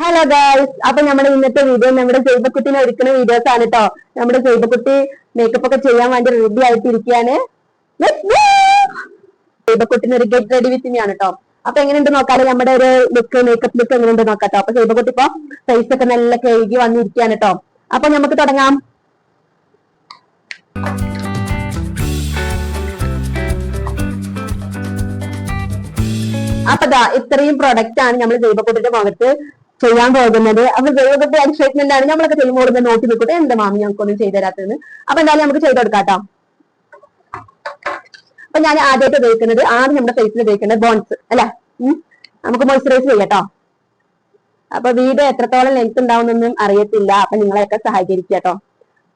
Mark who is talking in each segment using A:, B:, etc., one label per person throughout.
A: Hello guys, അപ്പൊ നമ്മുടെ ഇന്നത്തെ വീഡിയോ നമ്മുടെ ജൈവക്കുട്ടിനെ ഒരുക്കുന്ന വീഡിയോസ് ആണ് കേട്ടോ. നമ്മുടെ ജൈവക്കുട്ടി മേക്കപ്പ് ഒക്കെ ചെയ്യാൻ വേണ്ടി റെഡി ആയിട്ടിരിക്കുകയാണ്. ജൈവക്കുട്ടിന് ഒരു ഗെറ്റ് റെഡി വിത്ത് മീ ആണ് കേട്ടോ. അപ്പൊ എങ്ങനെയുണ്ട് നോക്കാതെ നമ്മുടെ ഒരു മേക്കപ്പ് ലുക്ക് എങ്ങനെയുണ്ട് നോക്കാട്ടോ. അപ്പൊ ജൈവക്കുട്ടി ഇപ്പൊ ഫേസ് ഒക്കെ നല്ല കഴുകി വന്നിരിക്കുകയാണ് കേട്ടോ. അപ്പൊ നമുക്ക് തുടങ്ങാം. അപ്പൊ ഇത്രയും പ്രൊഡക്റ്റ് ആണ് നമ്മൾ ജൈവക്കുട്ടിന്റെ മുഖത്ത് ചെയ്യാൻ പോകുന്നത്. അപ്പൊ ജൈവക്കുട്ടി എക്സൈറ്റ്മെന്റ് ആണ്. നമ്മളൊക്കെ ചെയ്യുമ്പോൾ നോക്കി നിൽക്കട്ടെ, എന്താ മാമി ഞങ്ങൾക്കൊന്നും ചെയ്തു തരാത്തതെന്ന്. അപ്പൊ എന്തായാലും നമുക്ക് ചെയ്ത് കൊടുക്കാട്ടോ. അപ്പൊ ഞാൻ ആദ്യമായിട്ട് ഉപയോഗിക്കുന്നത്, ആദ്യം നമ്മുടെ ഫേസിൽ ഉപയോഗിക്കുന്നത് ബോൺസ് അല്ലെ. നമുക്ക് മോയ്സ്ചറൈസ് ചെയ്യാട്ടോ. അപ്പൊ വീഡിയോ എത്രത്തോളം ലെങ്ത് ഉണ്ടാവുന്നൊന്നും അറിയത്തില്ല. അപ്പൊ നിങ്ങളെയൊക്കെ സഹകരിക്കുക കേട്ടോ.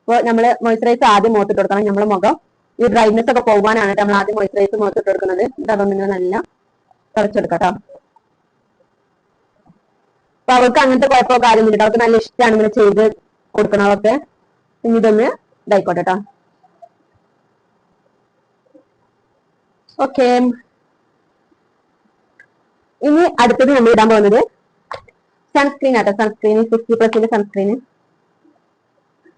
A: അപ്പൊ നമ്മള് മോയ്സ്ചറൈസ് ആദ്യം മുഖത്തിട്ട് കൊടുക്കണം. നമ്മുടെ മുഖം ഈ ഡ്രൈനെസ് ഒക്കെ പോകാനാണ് നമ്മൾ ആദ്യം മോയ്സ്ചറൈസ് മുഖത്തിട്ട് കൊടുക്കുന്നത്. അതൊന്നും നല്ല തുടച്ചെടുക്കാട്ടോ. അപ്പൊ അവർക്ക് അങ്ങനത്തെ കുഴപ്പമോ കാര്യമൊന്നുമില്ല. അവർക്ക് നല്ല ഇഷ്ടമാണ് ഇങ്ങനെ ചെയ്ത് കൊടുക്കണതൊക്കെ. ഇനി ഇതൊന്ന് ഇതായിക്കോട്ടെ കേട്ടോ. ഓക്കെ, ഇനി അടുത്തത് നമ്മൾ ഇടാൻ പോകുന്നത് സൺസ്ക്രീൻ ആട്ടോ. Sunscreen 60% sunscreen.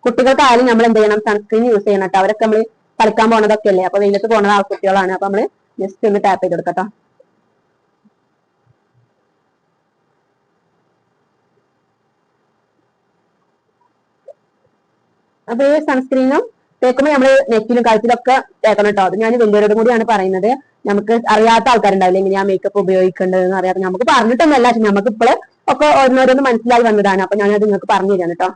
A: കുട്ടികൾക്കായാലും നമ്മൾ എന്ത് ചെയ്യണം, സൺസ്ക്രീൻ യൂസ് ചെയ്യണം കേട്ടോ. അവരൊക്കെ നമ്മൾ കളിക്കാൻ പോണതൊക്കെ അല്ലേ. അപ്പൊ വെയിലത്ത് പോണത് ആ കുട്ടികളാണ്. അപ്പൊ നമ്മള് ജസ്റ്റ് ഒന്ന് ടാപ്പ് ചെയ്ത് കൊടുക്കട്ടോ. അപ്പൊ ഈ സൺസ്ക്രീനും തേക്കുമ്പോൾ നമ്മള് നെറ്റിലും കഴുത്തിലൊക്കെ തേക്കണം കേട്ടോ. അത് ഞാൻ വലിയവരോടും കൂടിയാണ് പറയുന്നത്. നമുക്ക് അറിയാത്ത ആൾക്കാരുണ്ടാവില്ല എങ്ങനെയാ മേക്കപ്പ് ഉപയോഗിക്കേണ്ടതെന്ന് അറിയാതെ. നമുക്ക് പറഞ്ഞിട്ടൊന്നല്ല, പക്ഷെ നമുക്ക് ഇപ്പോൾ ഒക്കെ ഓരോന്നോരോന്ന് മനസ്സിലായി വന്നതാണ്. അപ്പൊ ഞാനത് നിങ്ങൾക്ക് പറഞ്ഞു തരാം കേട്ടോ.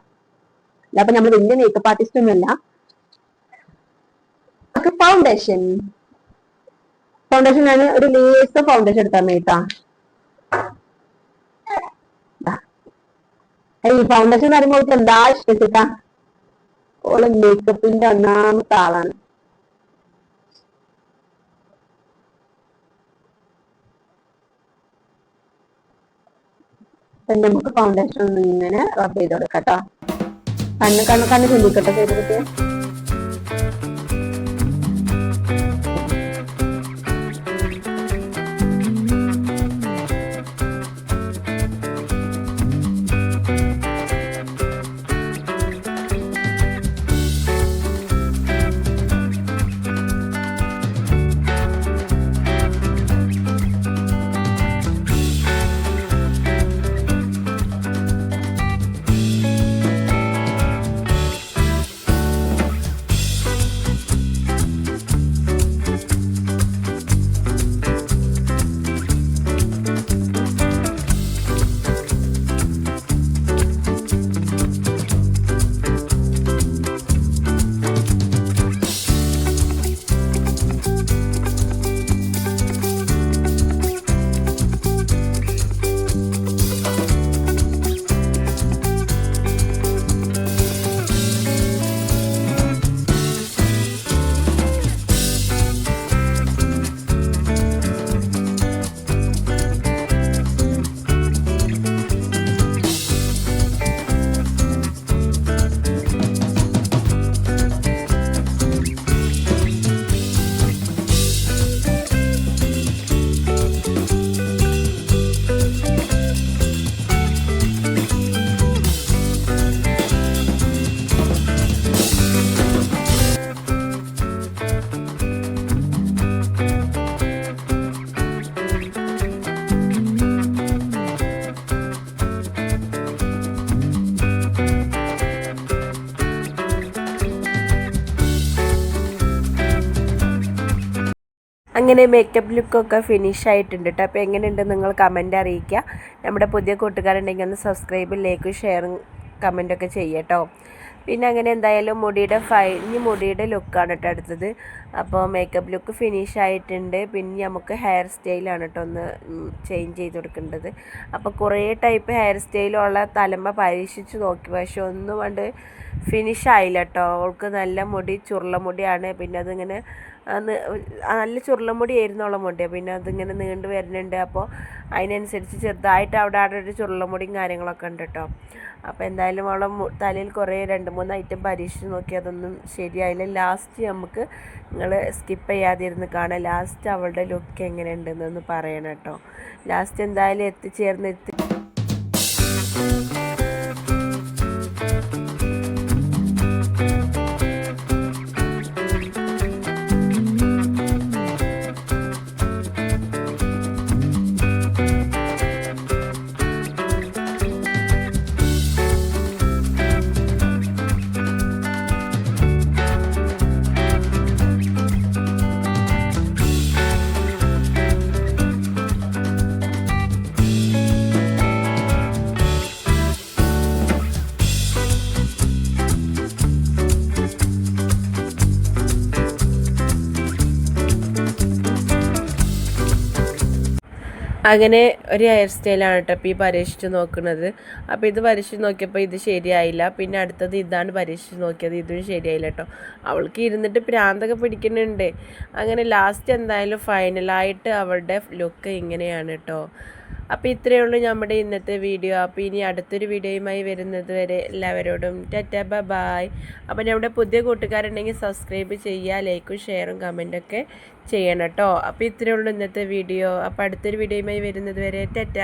A: അല്ല അപ്പൊ നമ്മൾ വലിയ മേക്കപ്പ് ആർട്ടിസ്റ്റ് ഒന്നുമല്ല. നമുക്ക് ഫൗണ്ടേഷൻ ഞാൻ ഒരു ലേസ് ഫൗണ്ടേഷൻ എടുത്താൽ കേട്ടാ. ഈ ഫൗണ്ടേഷൻ എന്ന് പറയുമ്പോൾ എന്താ ഇഷ്ടപ്പെട്ടാ, ഓള് മേക്കപ്പിന്റെ ഒന്നാമത്തെ ആളാണ്. നമുക്ക് ഫൗണ്ടേഷൻ ഒന്ന് ഇങ്ങനെ റബ് ചെയ്ത് കൊടുക്കട്ടോ. കണ്ണ് ചിന്തിക്കട്ടെ ചെയ്തിട്ട്.
B: അങ്ങനെ മേക്കപ്പ് ലുക്കൊക്കെ ഫിനിഷ് ആയിട്ടുണ്ട് കേട്ടോ. അപ്പോൾ എങ്ങനെയുണ്ട് നിങ്ങൾ കമൻറ്റ് അറിയിക്കുക. നമ്മുടെ പുതിയ കൂട്ടുകാരുണ്ടെങ്കിൽ ഒന്ന് സബ്സ്ക്രൈബും ലൈക്കും ഷെയറും കമൻറ്റൊക്കെ ചെയ്യട്ടോ. പിന്നെ അങ്ങനെ എന്തായാലും മുടിയുടെ ലുക്കാണ് കേട്ടോ അടുത്തത്. അപ്പോൾ മേക്കപ്പ് ലുക്ക് ഫിനിഷ് ആയിട്ടുണ്ട്. പിന്നെ നമുക്ക് ഹെയർ സ്റ്റൈലാണ് കേട്ടോ ഒന്ന് ചേഞ്ച് ചെയ്ത് കൊടുക്കേണ്ടത്. അപ്പോൾ കുറേ ടൈപ്പ് ഹെയർ സ്റ്റൈലുള്ള തലമ്മ പരീക്ഷിച്ച് നോക്കി, പക്ഷെ ഒന്നും കൊണ്ട് ഫിനിഷ് ആയില്ല കേട്ടോ. അവൾക്ക് നല്ല മുടി ചുരുളമുടിയാണ്. പിന്നെ അതിങ്ങനെ നല്ല ചുരുളമുടി ആയിരുന്നുള്ള മുടിയാണ്. പിന്നെ അതിങ്ങനെ നീണ്ടു വരുന്നുണ്ട്. അപ്പോൾ അതിനനുസരിച്ച് ചെറുതായിട്ട് അവിടെ ഒരു ചുരുളമുടിയും കാര്യങ്ങളൊക്കെ ഉണ്ട് കേട്ടോ. അപ്പോൾ എന്തായാലും അവളെ തലയിൽ കുറേ 2-3 ഐറ്റം പരീക്ഷിച്ച് നോക്കി, അതൊന്നും ശരിയായില്ല. ലാസ്റ്റ് നമുക്ക് നിങ്ങൾ സ്കിപ്പ് ചെയ്യാതിരുന്ന് കാണാം. ലാസ്റ്റ് അവളുടെ ലുക്ക് എങ്ങനെ ഉണ്ടെന്നൊന്ന് പറയണം കേട്ടോ. ലാസ്റ്റ് എന്തായാലും എത്തിച്ചേർന്ന് അങ്ങനെ ഒരു ഹെയർ സ്റ്റൈലാണ് കേട്ടോ ഇപ്പോൾ ഈ പരീക്ഷിച്ച് നോക്കുന്നത്. അപ്പോൾ ഇത് പരീക്ഷിച്ച് നോക്കിയപ്പോൾ ഇത് ശരിയായില്ല. പിന്നെ അടുത്തത് ഇതാണ് പരീക്ഷിച്ച് നോക്കിയത്, ഇതും ശരിയായില്ല കേട്ടോ. അവൾക്ക് ഇരുന്നിട്ട് പ്രാന്തൊക്കെ പിടിക്കുന്നുണ്ട്. അങ്ങനെ ലാസ്റ്റ് എന്തായാലും ഫൈനലായിട്ട് അവളുടെ ലുക്ക് ഇങ്ങനെയാണ് കേട്ടോ. അപ്പോൾ ഇത്രയേ ഉള്ളൂ നമ്മുടെ ഇന്നത്തെ വീഡിയോ. അപ്പോൾ ഇനി അടുത്തൊരു വീഡിയോയുമായി വരുന്നത് വരെ എല്ലാവരോടും ടാറ്റ ബൈ. അപ്പോൾ നമ്മുടെ പുതിയ കൂട്ടുകാരുണ്ടെങ്കിൽ സബ്സ്ക്രൈബ് ചെയ്യുക, ലൈക്കും ഷെയറും കമൻറ്റൊക്കെ ചെയ്യണം കേട്ടോ. അപ്പോൾ ഇത്രയേ ഉള്ളൂ ഇന്നത്തെ വീഡിയോ. അപ്പോൾ അടുത്തൊരു വീഡിയോയുമായി വരുന്നത് വരെ ടാറ്റ.